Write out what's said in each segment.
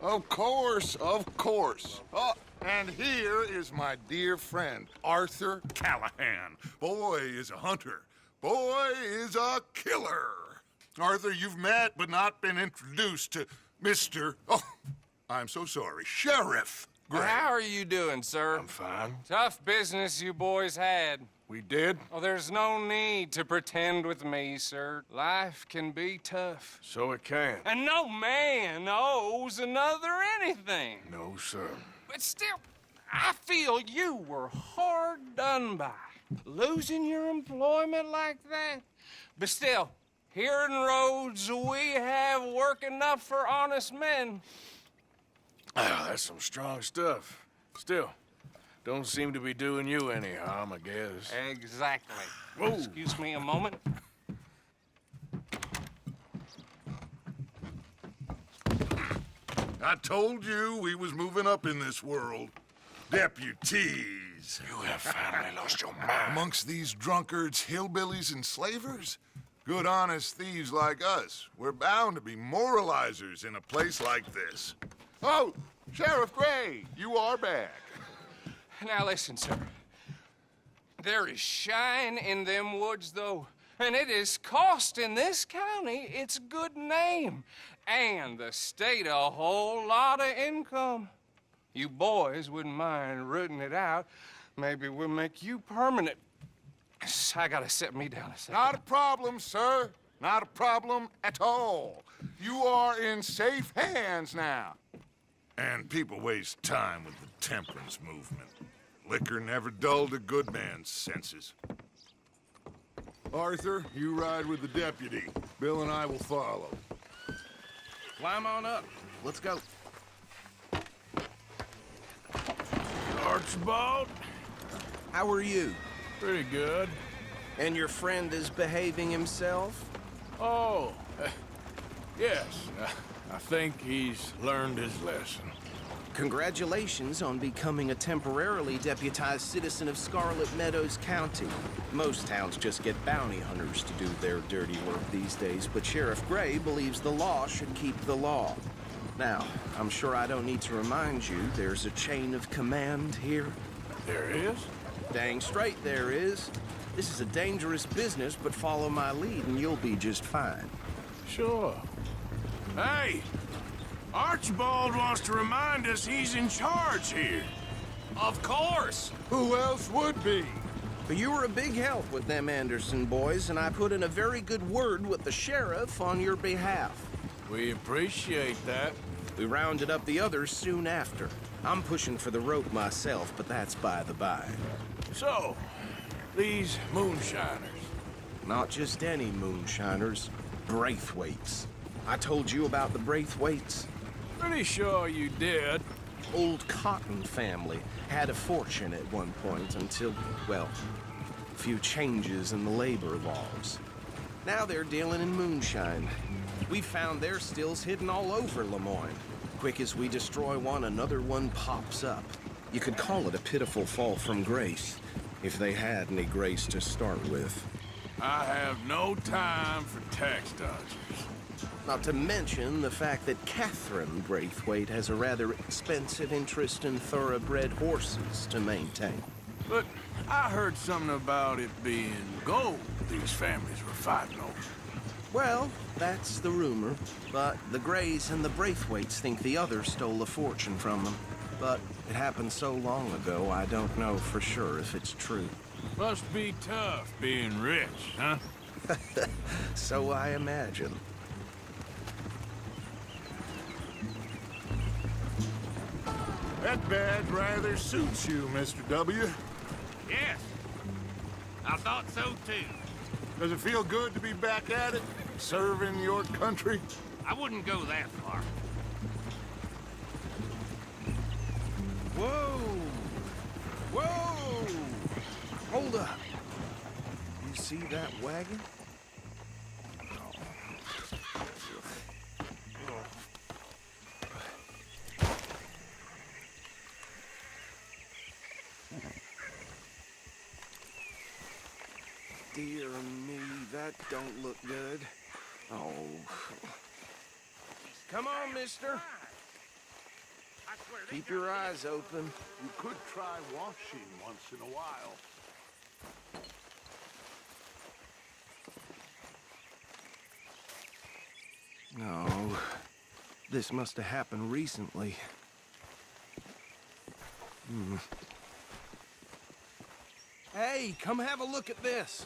Of course, of course. Oh, and here is my dear friend, Arthur Callahan. Boy is a hunter. Boy is a killer. Arthur, you've met but not been introduced to Mr. Oh, I'm so sorry, Sheriff Gray. How are you doing, sir? I'm fine. Tough business you boys had. We did? Oh, there's no need to pretend with me, sir. Life can be tough. So it can. And no man owes another anything. No, sir. But still, I feel you were hard done by. Losing your employment like that. But still, here in Rhodes, we have work enough for honest men. Ah, that's some strong stuff. Still, don't seem to be doing you any harm, I guess. Exactly. Whoa. Excuse me a moment. I told you we was moving up in this world. Deputies. You have finally lost your mind. Amongst these drunkards, hillbillies, and slavers? Good, honest thieves like us. We're bound to be moralizers in a place like this. Oh, Sheriff Gray, you are back. Now listen, sir. There is shine in them woods, though, and it is costing this county its good name and the state a whole lot of income. You boys wouldn't mind rooting it out. Maybe we'll make you permanent. I gotta set me down a second. Not a problem, sir. Not a problem at all. You are in safe hands now. And people waste time with the temperance movement. Liquor never dulled a good man's senses. Arthur, you ride with the deputy. Bill and I will follow. Climb on up. Let's go. Archibald? How are you? Pretty good. And your friend is behaving himself? Oh, yes. I think he's learned his lesson. Congratulations on becoming a temporarily deputized citizen of Scarlet Meadows County. Most towns just get bounty hunters to do their dirty work these days, but Sheriff Gray believes the law should keep the law. Now, I'm sure I don't need to remind you there's a chain of command here. There is? Dang straight there is. This is a dangerous business, but follow my lead and you'll be just fine. Sure. Hey! Archibald wants to remind us he's in charge here. Of course. Who else would be? But you were a big help with them Anderson boys, and I put in a very good word with the sheriff on your behalf. We appreciate that. We rounded up the others soon after. I'm pushing for the rope myself, but that's by the by. So, these moonshiners. Not just any moonshiners, Braithwaites. I told you about the Braithwaites. Pretty sure you did. Old Cotton family had a fortune at one point until, well, a few changes in the labor laws. Now they're dealing in moonshine. We've found their stills hidden all over Lemoyne. Quick as we destroy one, another one pops up. You could call it a pitiful fall from grace, if they had any grace to start with. I have no time for tax dodgers. Not to mention the fact that Catherine Braithwaite has a rather expensive interest in thoroughbred horses to maintain. But I heard something about it being gold these families were fighting over. Well, that's the rumor. But the Grays and the Braithwaites think the other stole a fortune from them. But it happened so long ago, I don't know for sure if it's true. Must be tough being rich, huh? So I imagine. That badge rather suits you, Mr. W. Yes, I thought so too. Does it feel good to be back at it, serving your country? I wouldn't go that far. Whoa! Whoa! Hold up. You see that wagon? Dear me, that don't look good. Oh. Come on, mister. I swear they Keep got your me. eyes open. You could try washing once in a while. No, this must have happened recently. Hey, come have a look at this.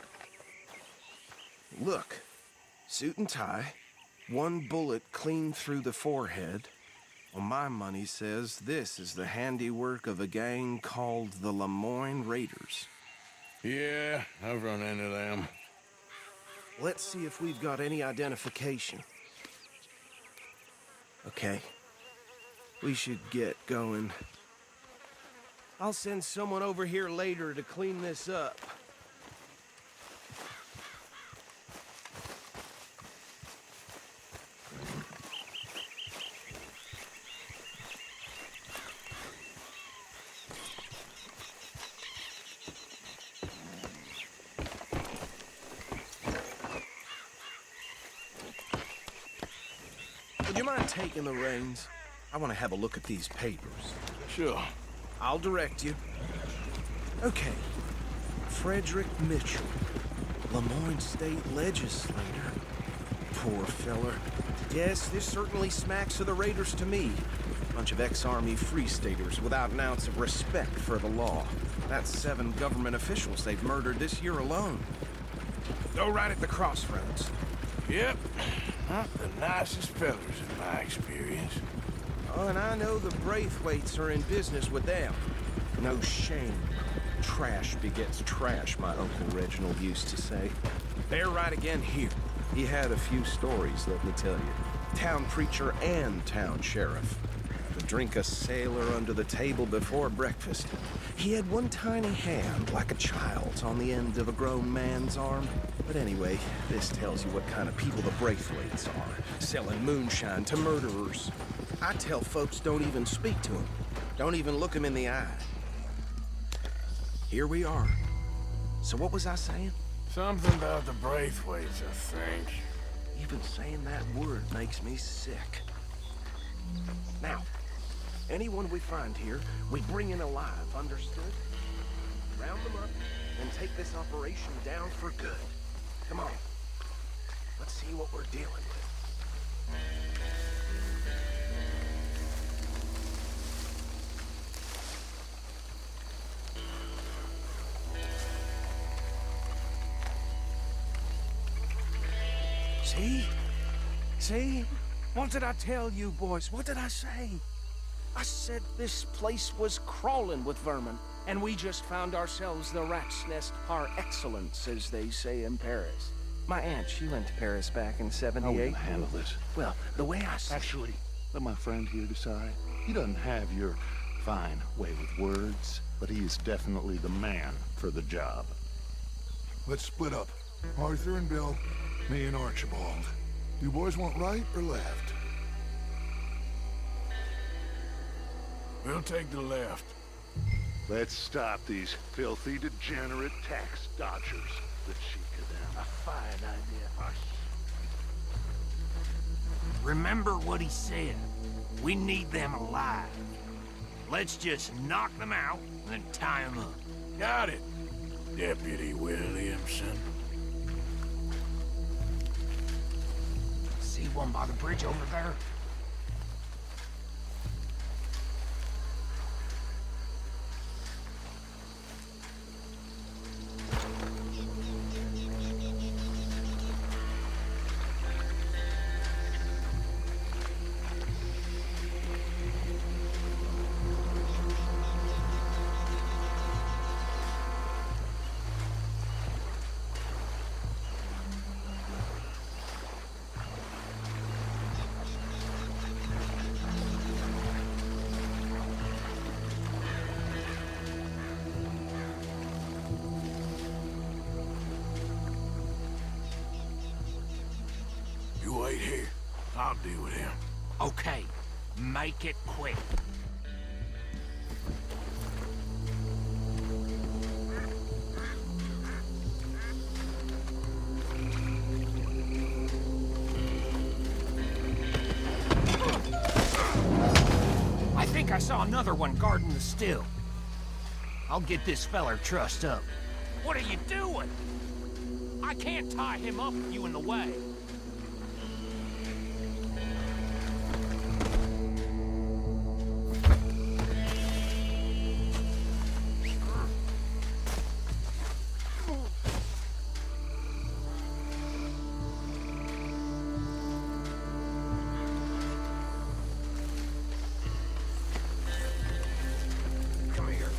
Look, suit and tie, one bullet clean through the forehead. Well, my money says this is the handiwork of a gang called the Lemoyne Raiders. Yeah, I've run into them. Let's see if we've got any identification. Okay. We should get going. I'll send someone over here later to clean this up. Would you mind taking the reins? I want to have a look at these papers. Sure. I'll direct you. Okay. Frederick Mitchell, Lemoyne State Legislator. Poor feller. Yes, this certainly smacks of the Raiders to me. Bunch of ex-Army Free Staters without an ounce of respect for the law. That's 7 government officials they've murdered this year alone. Go right at the crossroads. Yep. Not the nicest fellers in my experience. Oh, and I know the Braithwaites are in business with them. No shame. Trash begets trash, my Uncle Reginald used to say. They're right again here. He had a few stories, let me tell you. Town preacher and town sheriff. To drink a sailor under the table before breakfast. He had one tiny hand, like a child's, on the end of a grown man's arm. But anyway, this tells you what kind of people the Braithwaites are. Selling moonshine to murderers. I tell folks don't even speak to him. Don't even look him in the eye. Here we are. So what was I saying? Something about the Braithwaites, I think. Even saying that word makes me sick. Now, anyone we find here, we bring in alive, understood? Round them up, and take this operation down for good. Come on. Let's see what we're dealing with. See? See? What did I tell you, boys? What did I say? I said this place was crawling with vermin, and we just found ourselves the rat's nest par excellence, as they say in Paris. My aunt, she went to Paris back in How are we '78. gonna handle this? Well, the way I see Actually, let my friend here decide. He doesn't have your fine way with words, but he is definitely the man for the job. Let's split up. Arthur and Bill, me and Archibald. You boys want right or left? We'll take the left. Let's stop these filthy, degenerate tax dodgers. The cheek of them. A fine idea. Remember what he said. We need them alive. Let's just knock them out and then tie them up. Got it, Deputy Williamson. See one by the bridge over there? You wait here. I'll deal with him. Okay, make it quick. I think I I saw another one guarding the still. I'll get this feller trussed up. What are you doing? I can't tie him up with you in the way. Come here.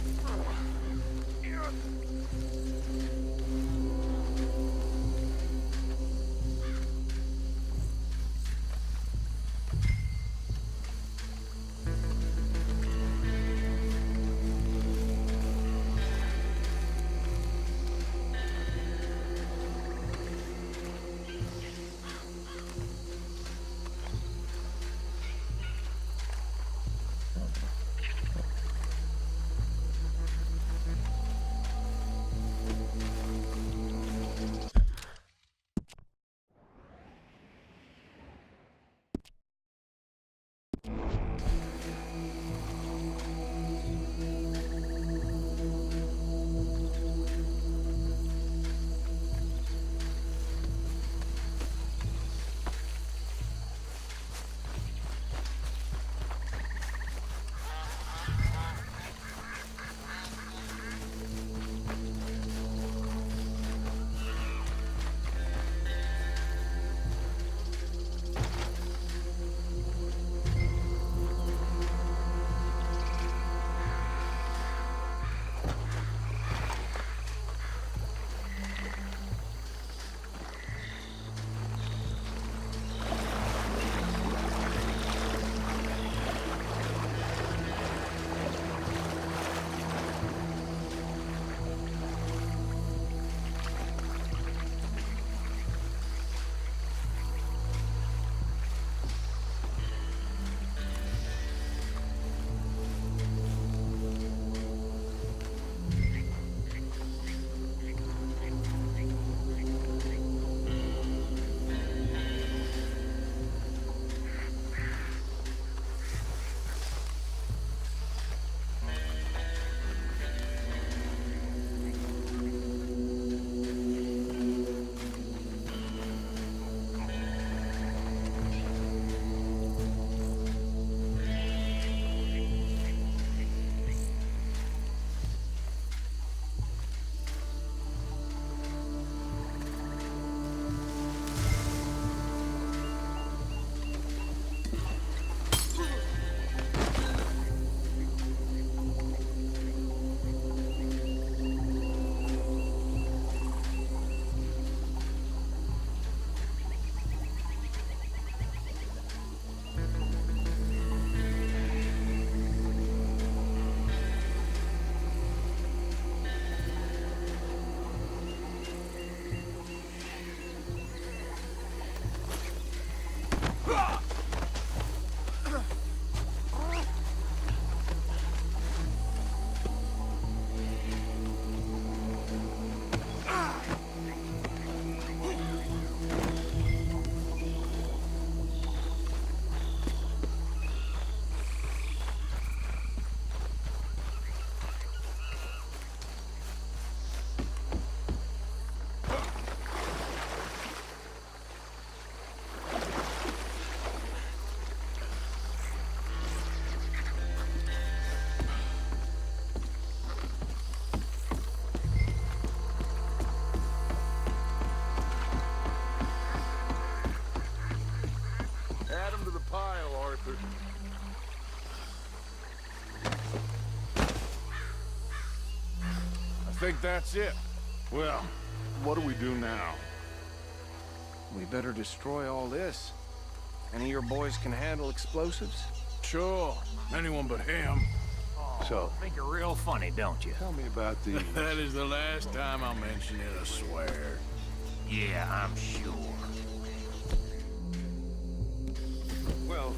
I think that's it. Well, what do we do now? We better destroy all this. Any of your boys can handle explosives? Sure. Anyone but him. So, Think you're real funny, don't you? tell me about these. That is the last time I'll mention it, I swear. Yeah, I'm sure. Well,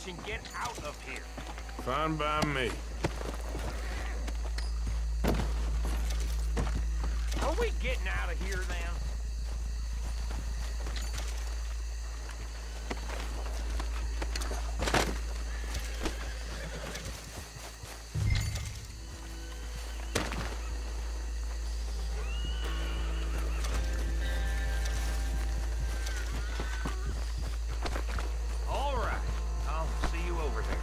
watch and get out of here. Fine by me. Are we getting out of here then? All right. I'll see you over there.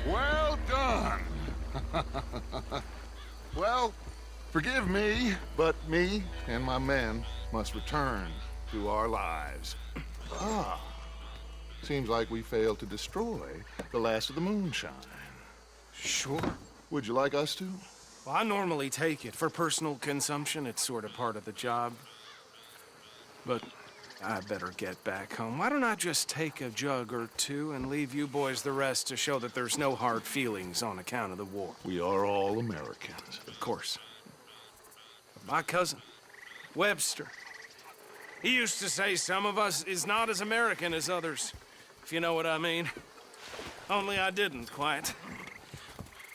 Well done. Well, forgive me, but me and my men must return to our lives. Seems like we failed to destroy the last of the moonshine. Sure. Would you like us to? Well, I normally take it. For personal consumption, it's sort of part of the job. But I better get back home. Why don't I just take a jug or two and leave you boys the rest to show that there's no hard feelings on account of the war? We are all Americans. Of course. But my cousin, Webster, he used to say some of us is not as American as others, if you know what I mean. Only I didn't quite.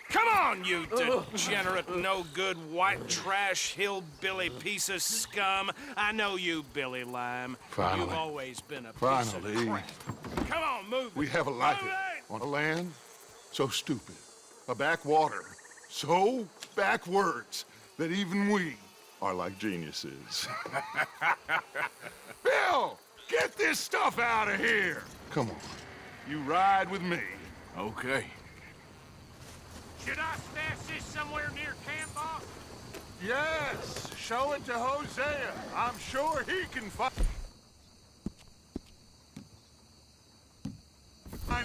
Come on, you degenerate, no-good, white trash, hillbilly piece of scum. I know you, Billy Lime. Finally. You've always been a piece Finally. of crap. Come on, move it. We have a life Move it! on a land so stupid, a backwater so backwards that even we are like geniuses. Bill, get this stuff out of here. Come on, you ride with me. Okay. Should I stash this somewhere near camp, boss? Yes, show it to Hosea. I'm sure he can find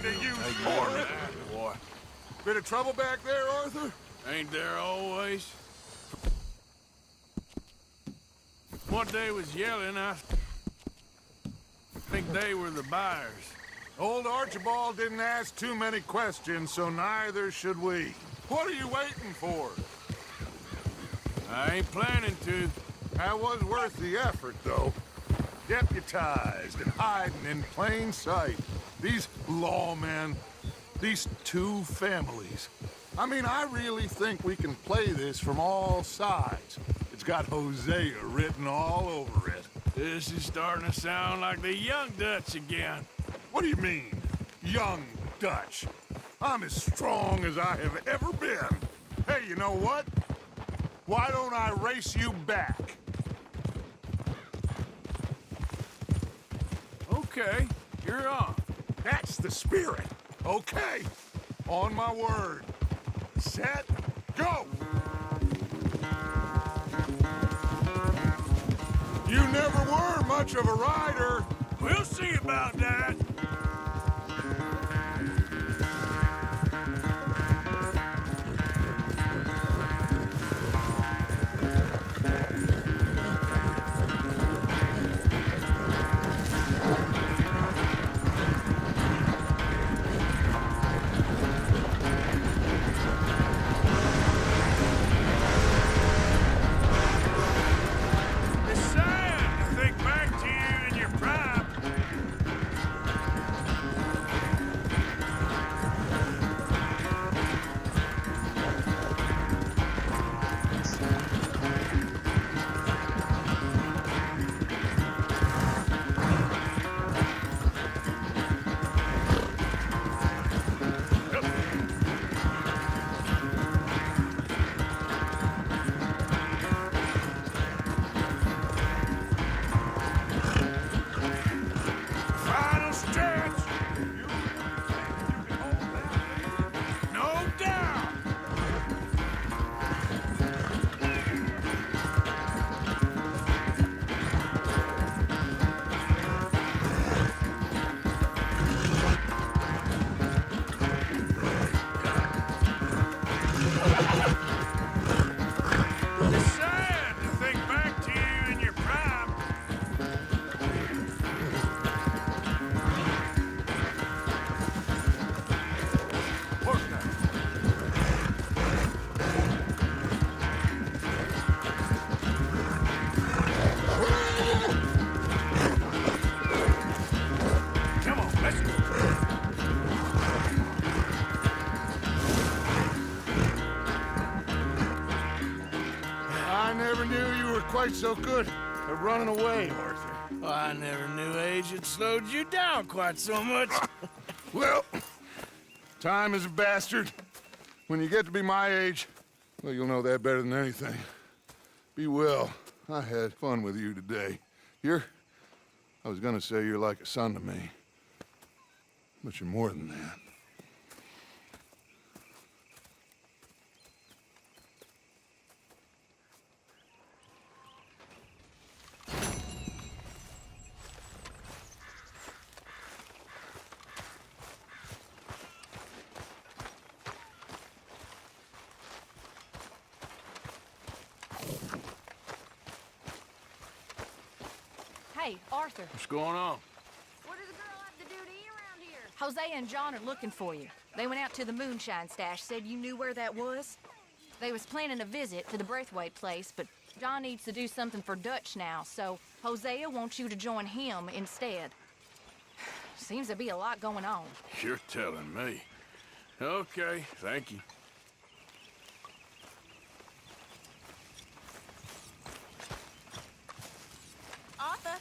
a use for it. Boy, Bit of trouble back there, Arthur? ain't there always? What they was yelling, I think they were the buyers. Old Archibald didn't ask too many questions, so neither should we. What are you waiting for? I ain't planning to. That was worth the effort, though. Deputized and hiding in plain sight. These lawmen, these two families. I mean, I really think we can play this from all sides. It's got Hosea written all over it. This is starting to sound like the Young Dutch again. What do you mean, young Dutch? I'm as strong as I have ever been. Hey, you know what? Why don't I race you back? Okay, you're on. That's the spirit. Okay, on my word. Set, go! You never were much of a rider. We'll see about that. quite so good at running away, Arthur. Well, I never knew age had slowed you down quite so much. Well, time is a bastard. When you get to be my age, well, you'll know that better than anything. Be well. I had fun with you today. I was gonna say you're like a son to me, but you're more than that. Hey, Arthur. What's going on? What does a girl have to do to eat around here? Hosea and John are looking for you. They went out to the moonshine stash, said you knew where that was. They was planning a visit to the Braithwaite place, but John needs to do something for Dutch now, so Hosea wants you to join him instead. Seems to be a lot going on. You're telling me. Okay, thank you. Arthur?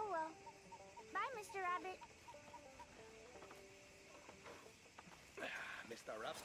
Oh well. Bye, Mr. Rabbit. Mr. Rabbit.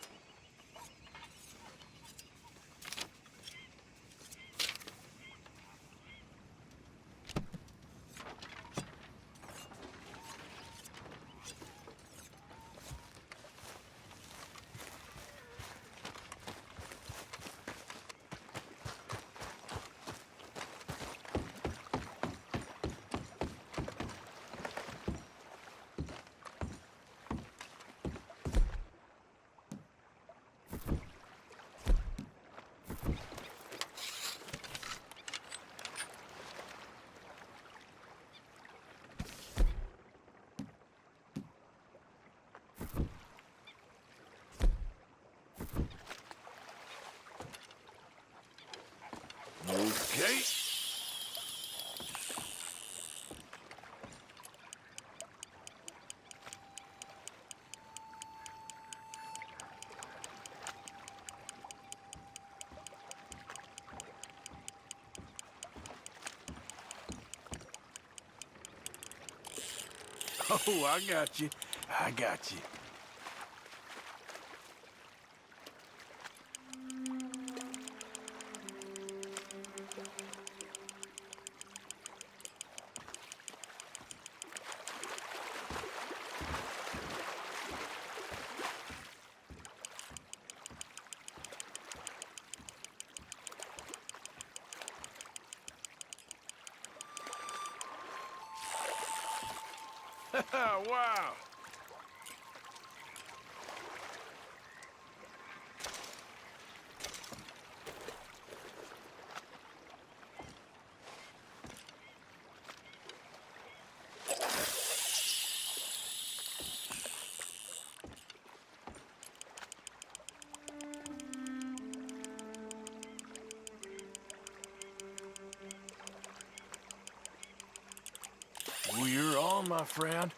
Okay. Oh, I got you. I got you. Wow. my friend.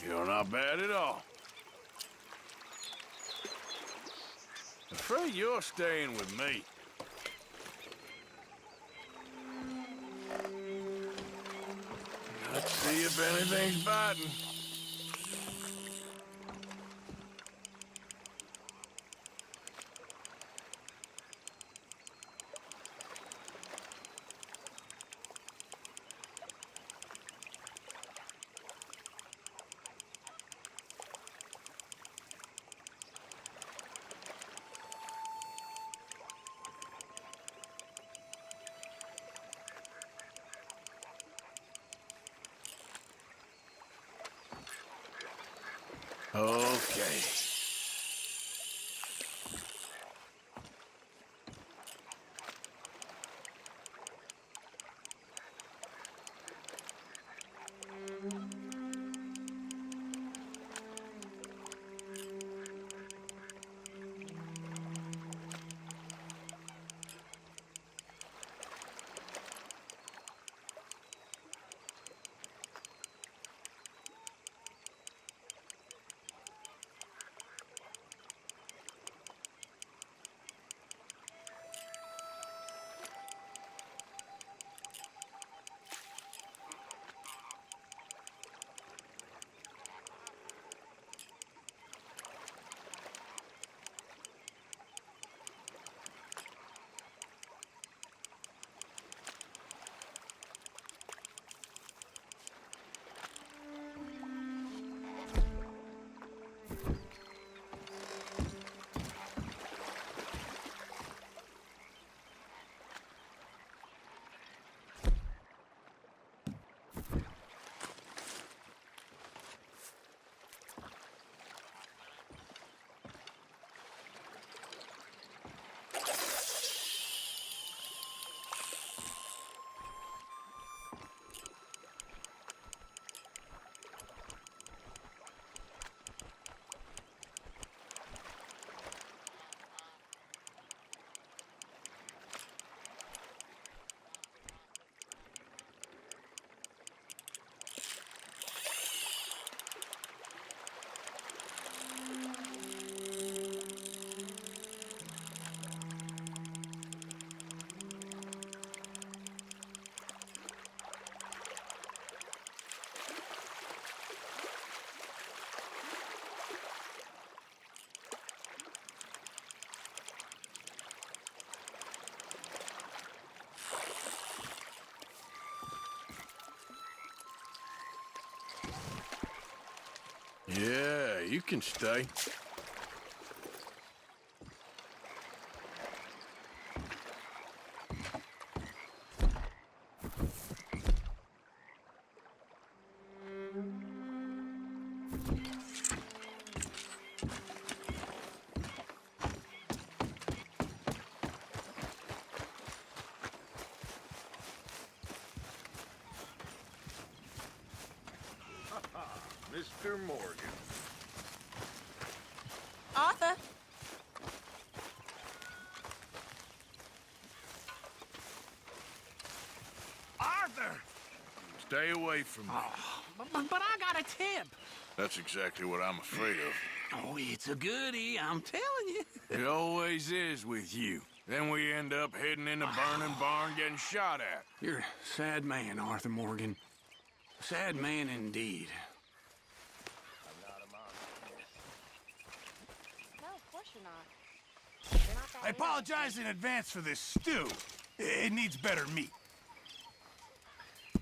You're not bad at all. Afraid you're staying with me. Let's see if anything's biting. Okay. Yeah, you can stay. Mr. Morgan. Arthur. Arthur! Stay away from me. But I got a tip. That's exactly what I'm afraid of. Oh, it's a goodie, I'm telling you. It always is with you. Then we end up heading in a burning barn getting shot at. You're a sad man, Arthur Morgan. Sad man indeed. No, of course you're not. You're not that I apologize in advance for this stew. It needs better meat.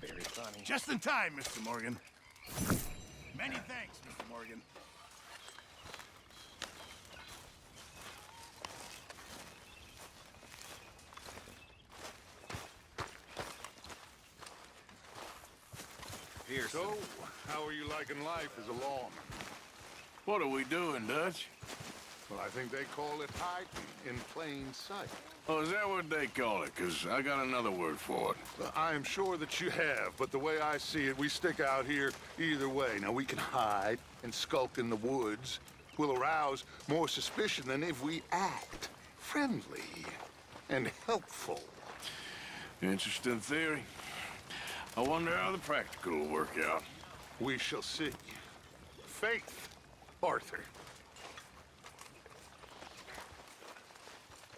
Very funny. Just in time, Mr. Morgan. Many thanks, Mr. Morgan. Here, so, how are you liking life as a lawman? What are we doing, Dutch? Well, I think they call it hiding in plain sight. Oh, is that what they call it? Because I got another word for it. Well, I am sure that you have, but the way I see it, we stick out here either way. Now, we can hide and skulk in the woods. We'll arouse more suspicion than if we act friendly and helpful. Interesting theory. I wonder how the practical will work out. We shall see. Faith, Arthur.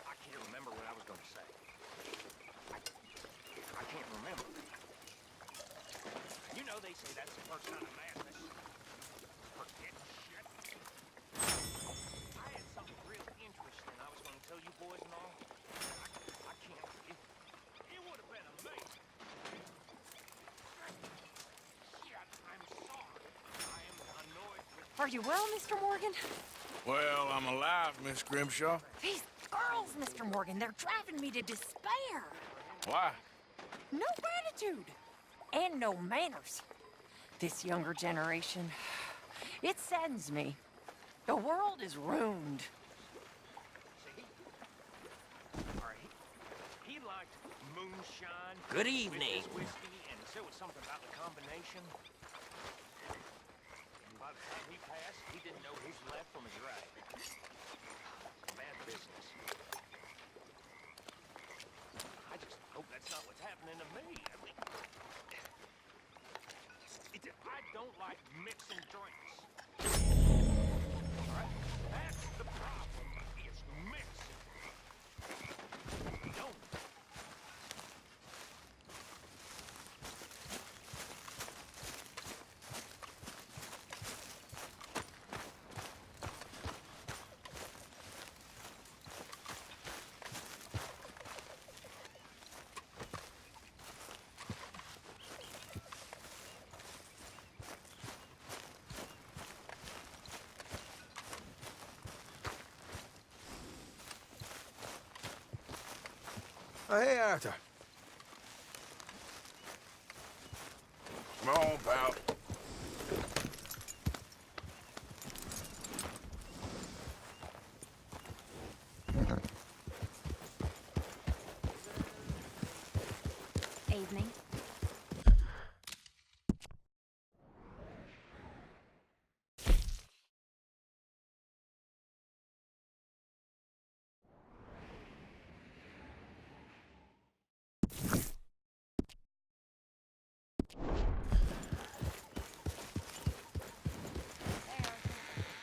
I can't remember what I was going to say. I can't remember. You know they say that's the first sign of madness. Forget shit. I had something real interesting I was going to tell you boys and all. I can't. It would have been amazing. Shit, I'm sorry. I am annoyed with... Are you well, Mr. Morgan? Well, I'm alive, Miss Grimshaw. These girls, Mr. Morgan, they're driving me to despair. Why? No gratitude. And no manners. This younger generation, it saddens me. The world is ruined. He liked moonshine. Good evening. Whiskey, and there was something about the combination. And by the time he passed, he didn't know his left from his right. Bad business. I just hope that's not what's happening to me. I mean, I don't like mixing drinks. All right? That's the problem. It's mixing. Don't. Oh, hey, Arthur. Come on, pal. Evening.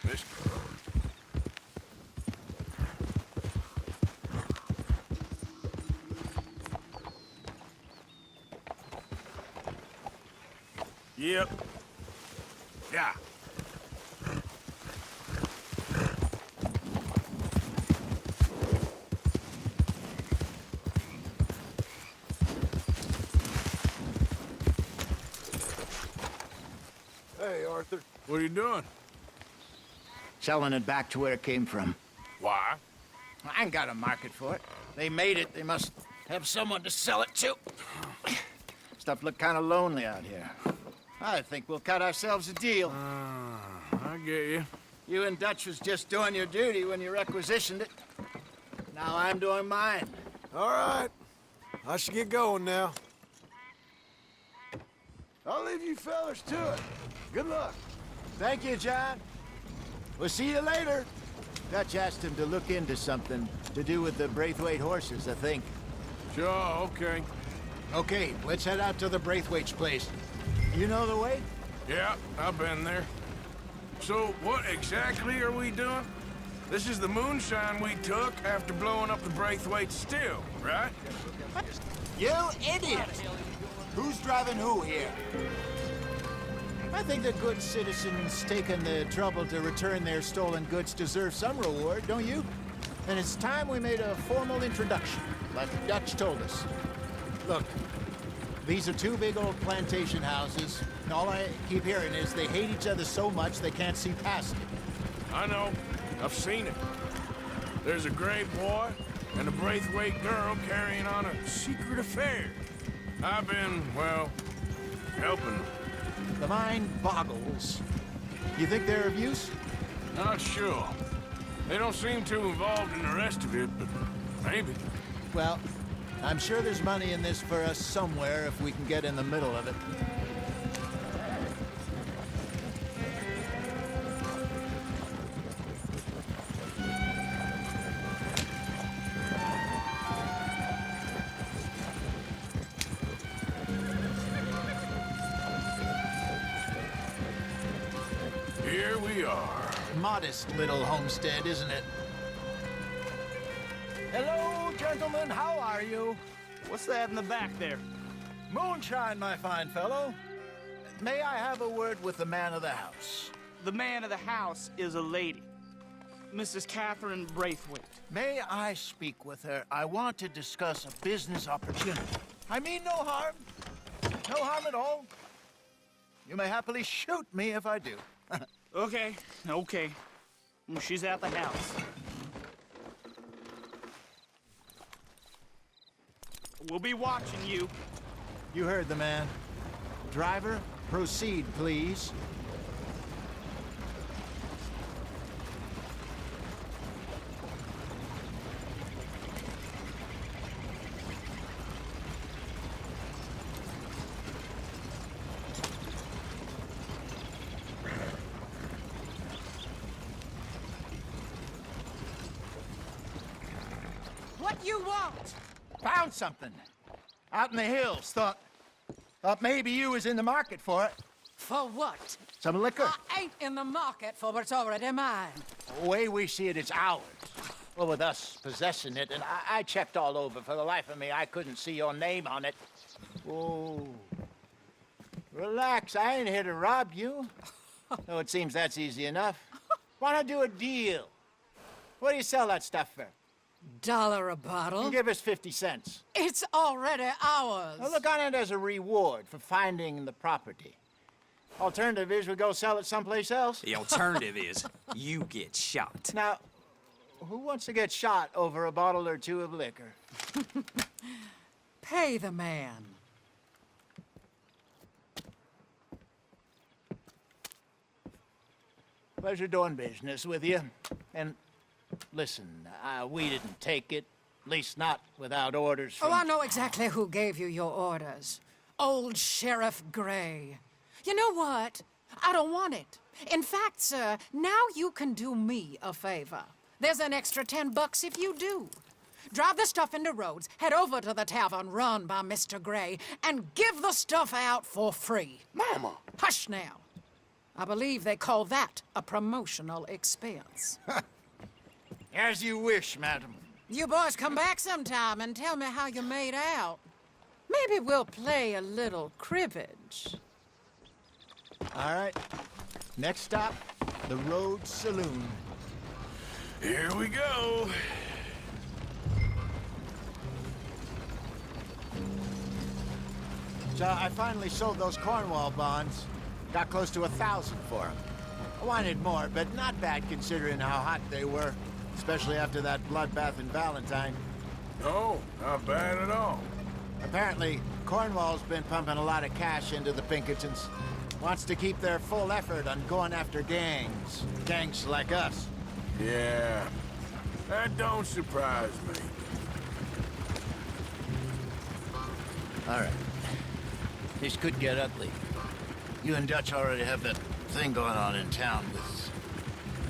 Miss... Yep. Yeah. Hey, Arthur. What are you doing? Selling it back to where it came from. Why? I ain't got a market for it. They made it. They must have someone to sell it to. Stuff look kind of lonely out here. I think we'll cut ourselves a deal. I get you. You and Dutch was just doing your duty when you requisitioned it. Now I'm doing mine. All right. I should get going now. I'll leave you fellas to it. Good luck. Thank you, John. We'll see you later. Dutch asked him to look into something to do with the Braithwaite horses, I think. Sure, okay. Okay, let's head out to the Braithwaite's place. You know the way? Yeah, I've been there. So, what exactly are we doing? This is the moonshine we took after blowing up the Braithwaite still, right? You idiot! Who's driving who here? I think the good citizens taking the trouble to return their stolen goods deserve some reward, don't you? And it's time we made a formal introduction, like Dutch told us. Look, these are two big old plantation houses, and all I keep hearing is they hate each other so much they can't see past it. I know. I've seen it. There's a gray boy and a Braithwaite girl carrying on a secret affair. I've been, well, helping them. The mind boggles. You think they're of use? Not sure. They don't seem too involved in the rest of it, but maybe. Well, I'm sure there's money in this for us somewhere if we can get in the middle of it. Here we are. Modest little homestead, isn't it? Hello, gentlemen. How are you? What's that in the back there? Moonshine, my fine fellow. May I have a word with the man of the house? The man of the house is a lady. Mrs. Catherine Braithwaite. May I speak with her? I want to discuss a business opportunity. I mean no harm. No harm at all. You may happily shoot me if I do. Okay. She's at the house. We'll be watching you. You heard the man. Driver, proceed, please. What you want? Found something. Out in the hills. Thought maybe you was in the market for it. For what? Some liquor. I ain't in the market for what's already mine. The way we see it, it's ours. Well, with us possessing it, and I checked all over. For the life of me, I couldn't see your name on it. Oh. Relax, I ain't here to rob you. No, it seems that's easy enough. Why not do a deal? What do you sell that stuff for? $1 a bottle? You give us 50 cents. It's already ours. Now look on it as a reward for finding the property. Alternative is we go sell it someplace else. The alternative is you get shot. Now, who wants to get shot over a bottle or two of liquor? Pay the man. Pleasure doing business with you. And listen, we didn't take it. At least not without orders from... Oh, I know exactly who gave you your orders. Old Sheriff Gray. You know what? I don't want it. In fact, sir, now you can do me a favor. There's an extra $10 if you do. Drive the stuff into Rhodes, head over to the tavern run by Mr. Gray, and give the stuff out for free. Mama! Hush now. I believe they call that a promotional expense. As you wish, madam. You boys come back sometime and tell me how you made out. Maybe we'll play a little cribbage. All right. Next stop, the Rhodes Saloon. Here we go. So I finally sold those Cornwall bonds. Got close to 1,000 for them. I wanted more, but not bad considering how hot they were. Especially after that bloodbath in Valentine. No, not bad at all. Apparently, Cornwall's been pumping a lot of cash into the Pinkertons. Wants to keep their full effort on going after gangs. Gangs like us. Yeah, that don't surprise me. All right. This could get ugly. You and Dutch already have that thing going on in town with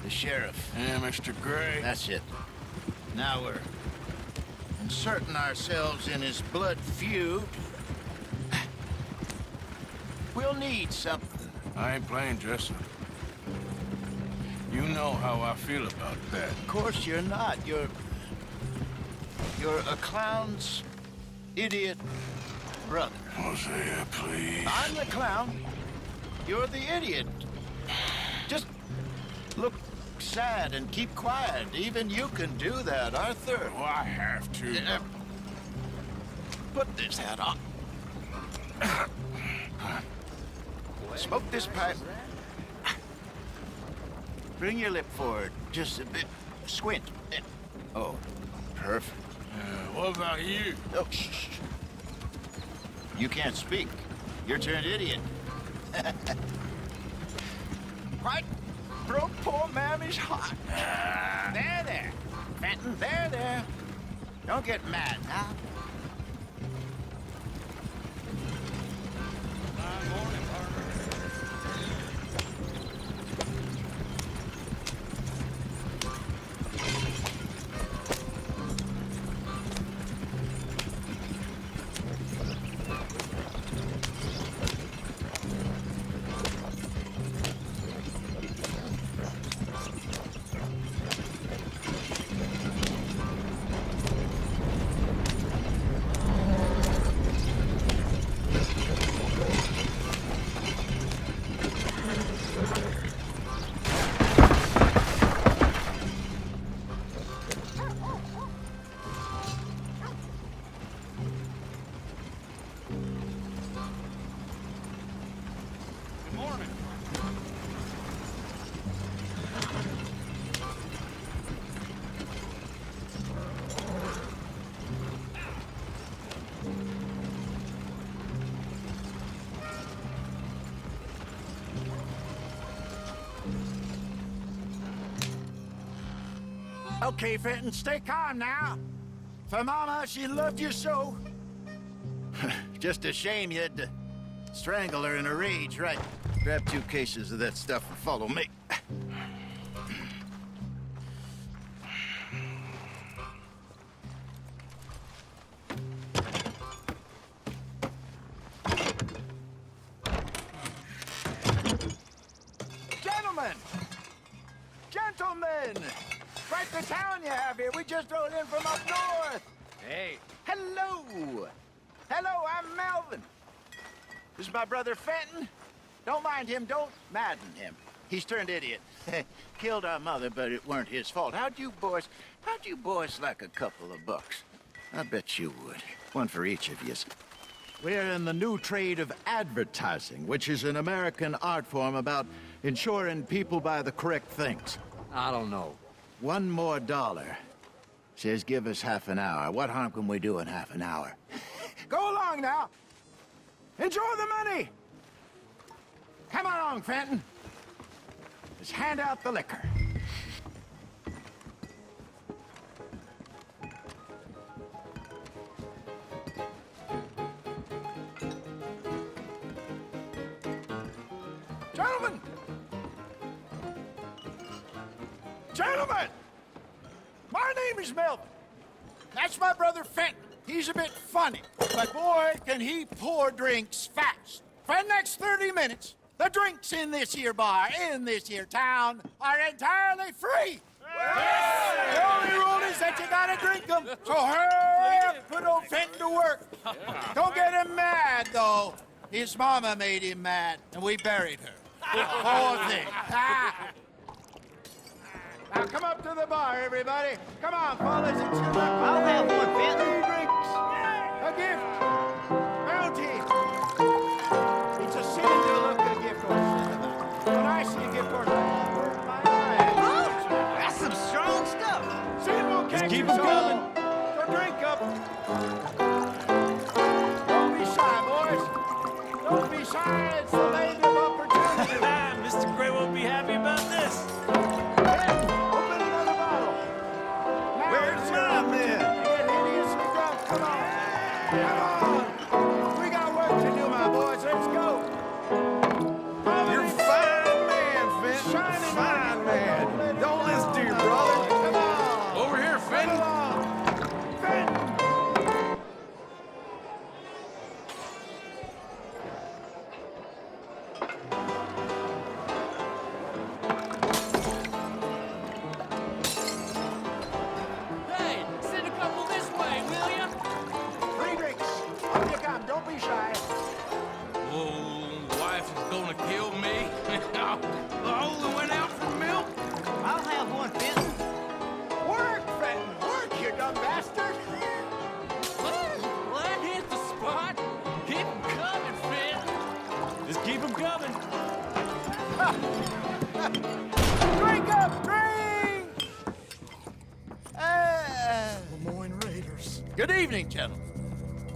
the sheriff. Yeah, Mr. Gray. That's it. Now we're inserting ourselves in his blood feud. We'll need something. I ain't playing dress up. You know how I feel about that. Of course you're not. You're a clown's idiot brother. Hosea, please. I'm the clown. You're the idiot. Just look sad and keep quiet. Even you can do that, Arthur. Oh, I have to. Put this hat on. Smoke this pipe. Bring your lip forward just a bit. Squint. Oh, perfect. What about you? Oh, shh. You can't speak. You're turned idiot. Right? broke poor Mammy's heart. There. Fenton, there. Don't get mad now. Okay, Fenton, stay calm now. For Mama, she loved you so. Just a shame you had to strangle her in a rage, right? Grab 2 cases of that stuff and follow me. Gentlemen! Quite the town you have here. We just rode in from up north. Hey. Hello. I'm Melvin. This is my brother Fenton. Don't mind him. Don't madden him. He's turned idiot. Killed our mother, but it weren't his fault. How'd you boys like a couple of bucks? I bet you would. One for each of yous. We're in the new trade of advertising, which is an American art form about ensuring people buy the correct things. I don't know. $1 more. Says give us half an hour. What harm can we do in half an hour? Go along now. Enjoy the money. Come along, Fenton. Let's hand out the liquor. Gentlemen! My name is Melvin. That's my brother Fenton. He's a bit funny, but boy, can he pour drinks fast. For the next 30 minutes, the drinks in this here bar, in this here town, are entirely free. Yes! The only rule is that you gotta drink them. So hurry up, put old Fenton to work. Don't get him mad, though. His mama made him mad, and we buried her. Poor thing. Now come up to the bar, everybody. Come on, fellas, it's your luck. I'll have one, Fenton. 3 drinks. A gift. Bounty. It's a sin to look a gift horse in the mouth. When I see a gift horse, I work my eyes. Oh, that's some strong stuff. Sin will catch keep you 'em coming. So drink up. Don't be shy, boys. Don't be shy. It's the land of opportunity. Mr. Gray won't be happy about this. Where's my men? Get hideously drunk. Come on. We got work to do, my boys. Let's go. You're a fine man, Fenton. Fine man. Don't listen to your brother. Come on. Over here, Fenton. Come on. Fenton. Hey, send a couple this way, will ya? 3 drinks. Up you come. Don't be shy. Oh, wife is gonna kill me. I only went out for milk. I'll have one, Fenton. Work, Fenton. Work, you dumb bastard. Well, that hit the spot. Keep 'em coming, Fenton. Just keep 'em coming. Drink up. Drink. Lemoyne Raiders. Good evening, gentlemen.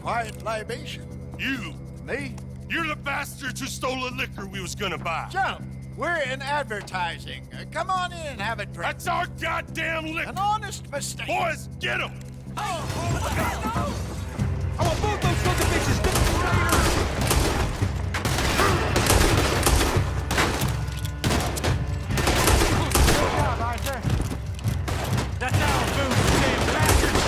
Quiet libation. You! Me? You're the bastards who stole the liquor we was gonna buy. Gentlemen, We're in advertising. Come on in and have a drink. That's our goddamn liquor! An honest mistake. Boys, get him! I want both those sons of bitches dead. Good job, Arthur. That's our food, you damn bastards.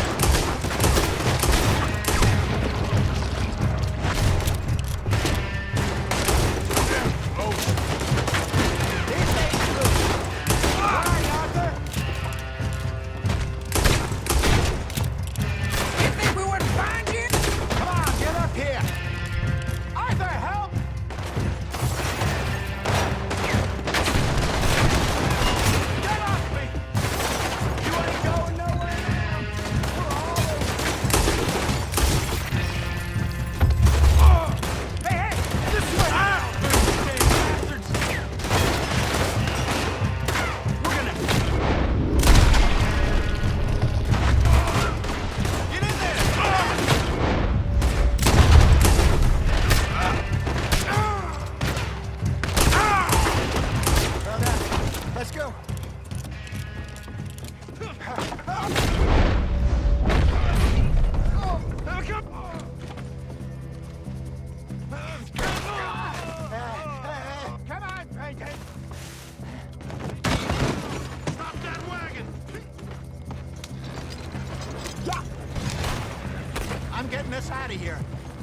I'm getting us out of here.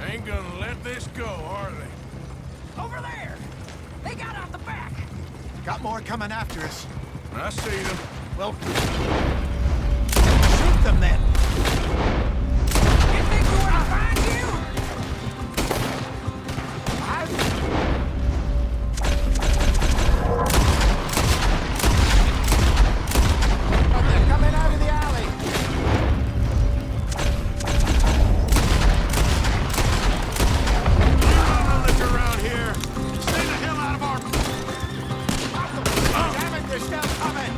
Ain't gonna let this go, are they? Over there! They got out the back! Got more coming after us. I see them. Well, shoot them then. You think we want to find you? They're coming out of the alley. Look around here. Stay the hell out of our... Damn it, they're still coming.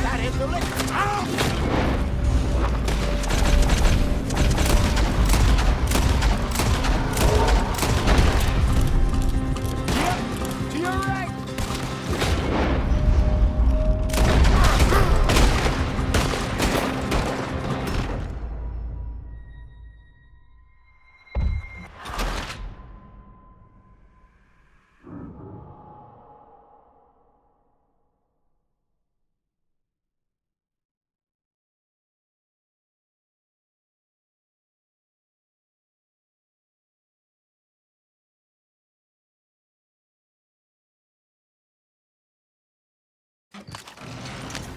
That hit the liquor. Yep, to your right.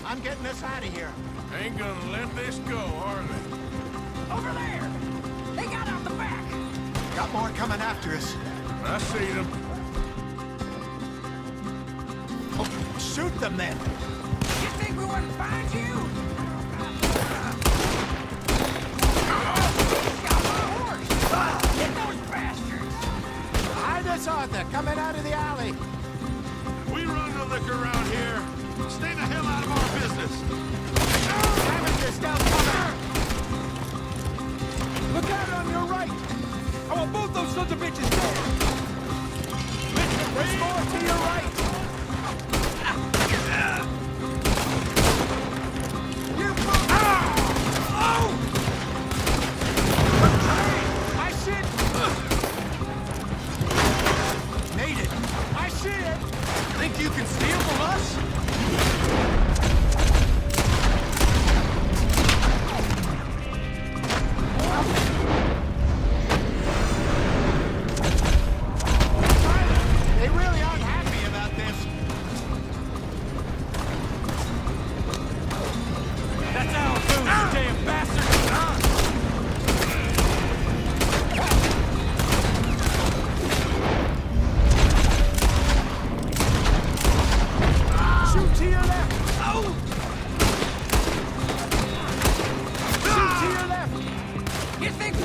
I'm getting us out of here. Ain't gonna let this go, are they? Over there! They got out the back! Got more coming after us. I see them. Oh, shoot them then. You think we wouldn't find you? Got my horse! Get those bastards! Behind us, Arthur, coming out of the alley. We run the liquor around here. Stay the hell out of our business. Damn it, they're still coming. Look out on your right! I want both those sons of bitches dead! There's more to your right. You move. Oh! I see it. Made it. I see it. Think you can steal from us? They really aren't happy about this. That's our food, you damn bastards! Shoot to your left. Oh! Shoot to your left. You think...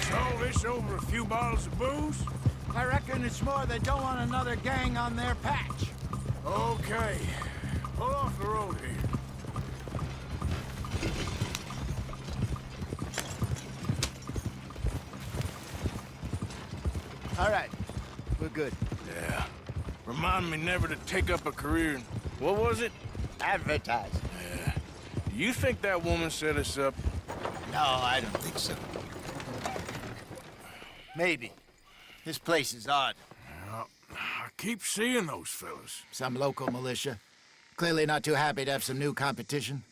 So this over a few bottles of booze? I reckon it's more they don't want another gang on their patch. Okay. Pull off the road here. All right, we're good. Yeah. Remind me never to take up a career in... What was it? Advertising. Yeah. You think that woman set us up? No, I don't think so. Maybe. This place is odd. Well, I keep seeing those fellas. Some local militia. Clearly not too happy to have some new competition.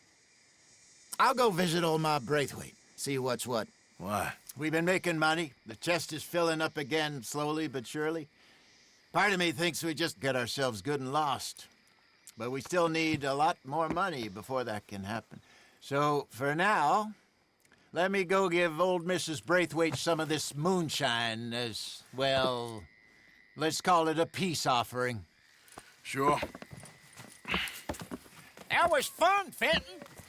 I'll go visit old Ma Braithwaite, see what's what. Why? We've been making money. The chest is filling up again, slowly but surely. Part of me thinks we just get ourselves good and lost. But we still need a lot more money before that can happen. So, for now, let me go give old Mrs. Braithwaite some of this moonshine as, well, let's call it a peace offering. Sure. That was fun, Fenton.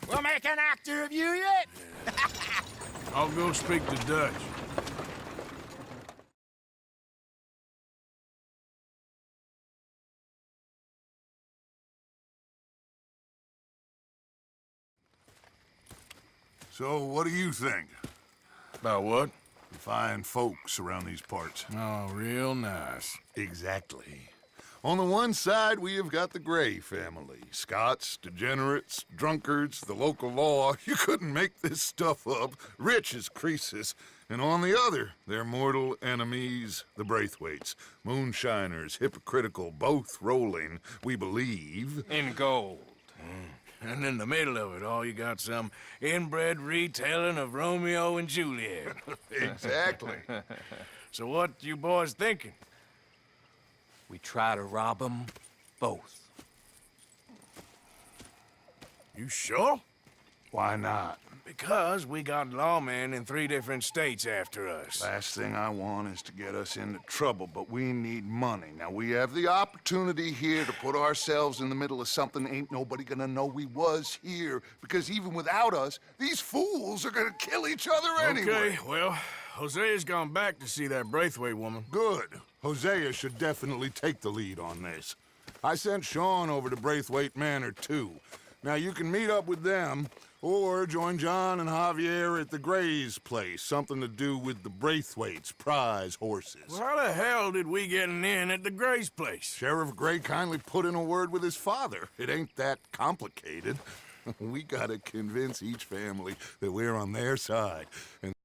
We'll make an actor of you yet. I'll go speak to Dutch. So, what do you think? About what? Fine folks around these parts. Oh, real nice. Exactly. On the one side, we have got the Gray family. Scots, degenerates, drunkards, the local law. You couldn't make this stuff up. Rich as Croesus. And on the other, their mortal enemies, the Braithwaites. Moonshiners, hypocritical, both rolling, we believe. In gold. And in the middle of it all, you got some inbred retelling of Romeo and Juliet. Exactly. So what you boys thinking? We try to rob them both. You sure? Why not? Because we got lawmen in 3 different states after us. Last thing I want is to get us into trouble, but we need money. Now, we have the opportunity here to put ourselves in the middle of something ain't nobody gonna know we was here, because even without us, these fools are gonna kill each other anyway. Okay, well, Hosea's gone back to see that Braithwaite woman. Good. Hosea should definitely take the lead on this. I sent Sean over to Braithwaite Manor, too. Now, you can meet up with them, or join John and Javier at the Gray's place. Something to do with the Braithwaites' prize horses. Well, how the hell did we get in at the Gray's place? Sheriff Gray kindly put in a word with his father. It ain't that complicated. We gotta convince each family that we're on their side. And